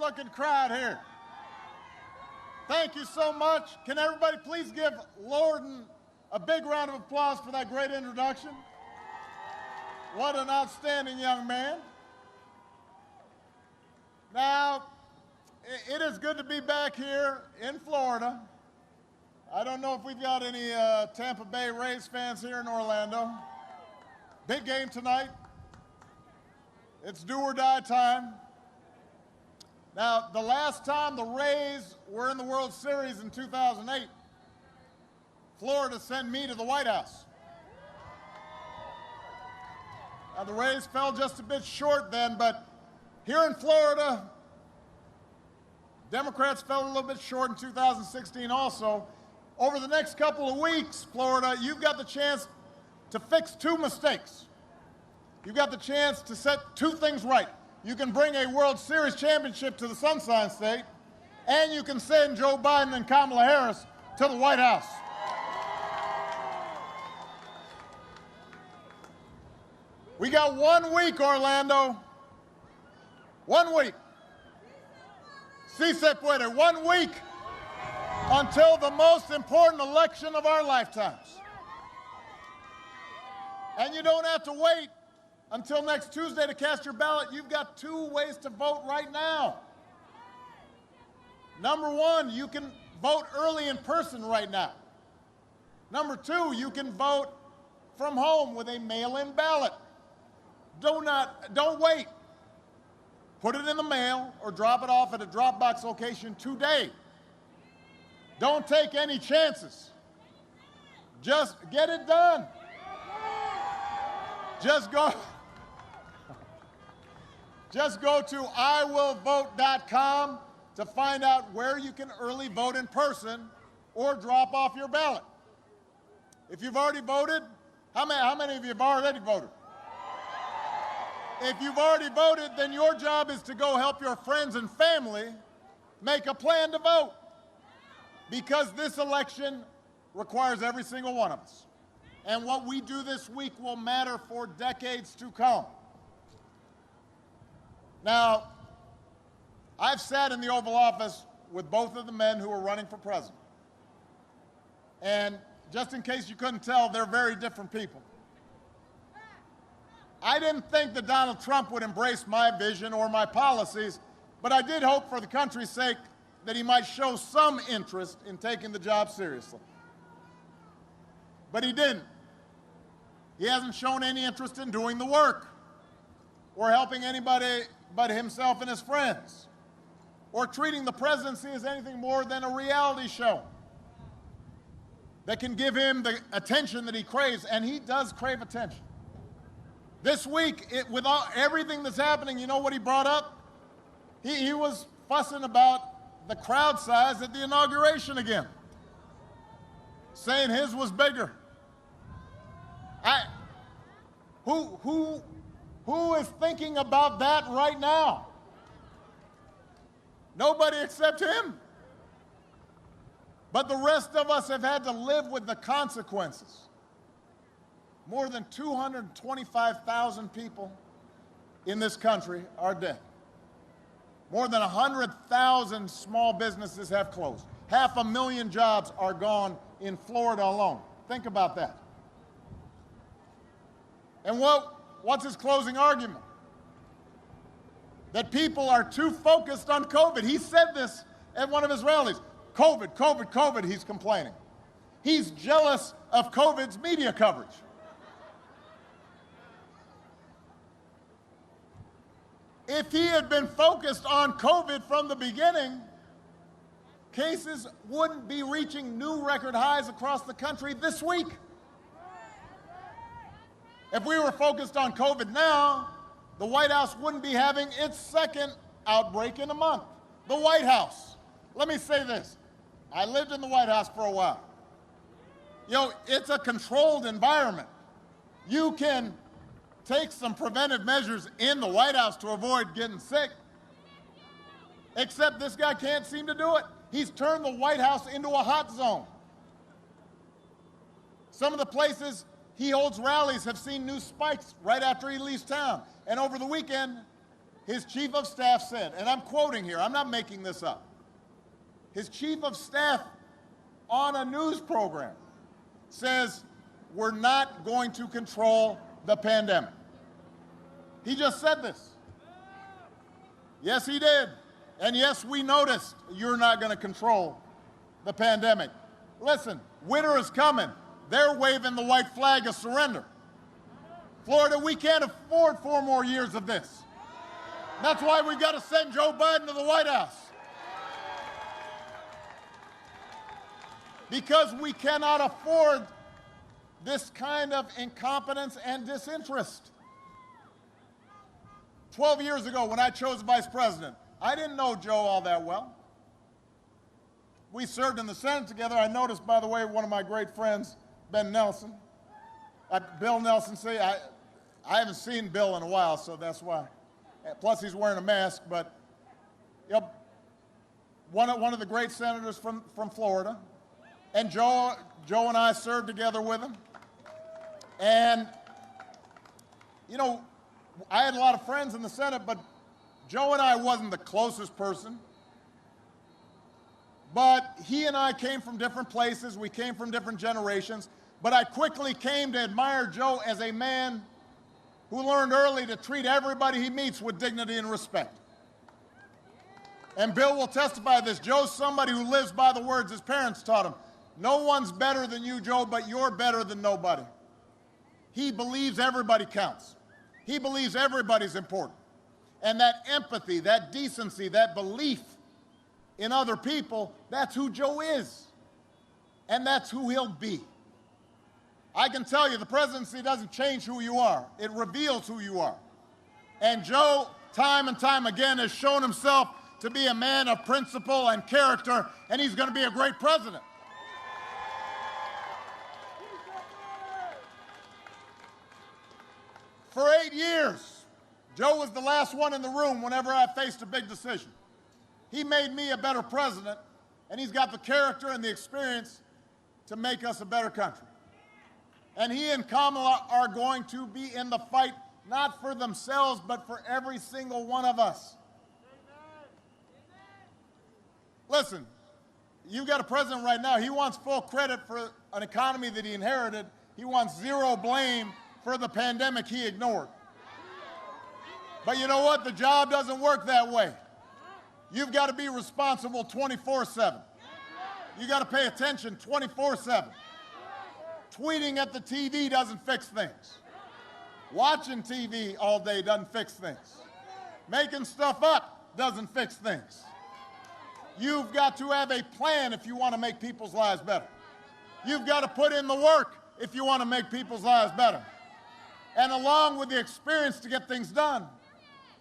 nice-looking crowd here. Thank you so much. Can everybody please give Lorden a big round of applause for that great introduction? What an outstanding young man. Now, it is good to be back here in Florida. I don't know if we've got any Tampa Bay Rays fans here in Orlando. Big game tonight. It's do or die time. Now, the last time the Rays were in the World Series in 2008, Florida sent me to the White House. Now, the Rays fell just a bit short then, but here in Florida, Democrats fell a little bit short in 2016 also. Over the next couple of weeks, Florida, you've got the chance to fix two mistakes. You've got the chance to set two things right. You can bring a World Series championship to the Sunshine State, and you can send Joe Biden and Kamala Harris to the White House. We got 1 week, Orlando. 1 week. Si se puede. 1 week until the most important election of our lifetimes. And you don't have to wait until next Tuesday to cast your ballot. You've got 2 ways to vote right now. Number 1, you can vote early in person right now. Number 2, you can vote from home with a mail-in ballot. Don't wait. Put it in the mail or drop it off at a drop box location today. Don't take any chances. Just get it done. Just go to iwillvote.com to find out where you can early vote in person or drop off your ballot. If you've already voted, how many of you have already voted? If you've already voted, then your job is to go help your friends and family make a plan to vote. Because this election requires every single one of us. And what we do this week will matter for decades to come. Now, I've sat in the Oval Office with both of the men who are running for president. And just in case you couldn't tell, they're very different people. I didn't think that Donald Trump would embrace my vision or my policies, but I did hope for the country's sake that he might show some interest in taking the job seriously. But he didn't. He hasn't shown any interest in doing the work or helping anybody but himself and his friends or treating the presidency as anything more than a reality show that can give him the attention that he craves, and he does crave attention. This week, with everything that's happening, you know what he brought up? He was fussing about the crowd size at the inauguration again, saying his was bigger. Who is thinking about that right now? Nobody except him. But the rest of us have had to live with the consequences. More than 225,000 people in this country are dead. More than 100,000 small businesses have closed. 500,000 jobs are gone in Florida alone. Think about that. And what's his closing argument? That people are too focused on COVID. He said this at one of his rallies. COVID, COVID, COVID, he's complaining. He's jealous of COVID's media coverage. If he had been focused on COVID from the beginning, cases wouldn't be reaching new record highs across the country this week. If we were focused on COVID now, the White House wouldn't be having its second outbreak in a month. The White House. Let me say this. I lived in the White House for a while. You know, it's a controlled environment. You can take some preventive measures in the White House to avoid getting sick, except this guy can't seem to do it. He's turned the White House into a hot zone. Some of the places he holds rallies have seen new spikes right after he leaves town. And over the weekend, his chief of staff said, and I'm quoting here, I'm not making this up. His chief of staff on a news program says, we're not going to control the pandemic. He just said this. Yes, he did. And yes, we noticed you're not going to control the pandemic. Listen, winter is coming. They're waving the white flag of surrender. Florida, we can't afford 4 more years of this. That's why we've got to send Joe Biden to the White House. Because we cannot afford this kind of incompetence and disinterest. 12 years ago, when I chose vice president, I didn't know Joe all that well. We served in the Senate together. I noticed, by the way, one of my great friends, Bill Nelson, say, I haven't seen Bill in a while, so that's why. Plus, he's wearing a mask, but one of the great senators from Florida. And Joe and I served together with him. And, you know, I had a lot of friends in the Senate, but Joe and I wasn't the closest person. But he and I came from different places. We came from different generations. But I quickly came to admire Joe as a man who learned early to treat everybody he meets with dignity and respect. And Bill will testify to this. Joe's somebody who lives by the words his parents taught him. No one's better than you, Joe, but you're better than nobody. He believes everybody counts. He believes everybody's important. And that empathy, that decency, that belief in other people, that's who Joe is. And that's who he'll be. I can tell you, the presidency doesn't change who you are. It reveals who you are. And Joe, time and time again, has shown himself to be a man of principle and character, and he's going to be a great president. For 8 years, Joe was the last one in the room whenever I faced a big decision. He made me a better president, and he's got the character and the experience to make us a better country. And he and Kamala are going to be in the fight, not for themselves, but for every single one of us. Listen, you've got a president right now, he wants full credit for an economy that he inherited. He wants zero blame for the pandemic he ignored. But you know what? The job doesn't work that way. You've got to be responsible 24/7. You've got to pay attention 24/7. Tweeting at the TV doesn't fix things. Watching TV all day doesn't fix things. Making stuff up doesn't fix things. You've got to have a plan if you want to make people's lives better. You've got to put in the work if you want to make people's lives better. And along with the experience to get things done,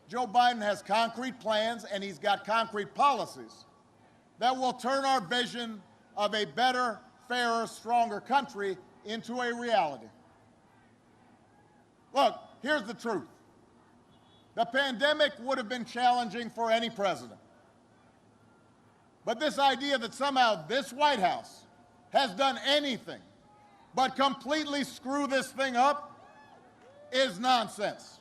Joe Biden has concrete plans and he's got concrete policies that will turn our vision of a better, fairer, stronger country into a reality. Look, here's the truth. The pandemic would have been challenging for any president. But this idea that somehow this White House has done anything but completely screw this thing up is nonsense.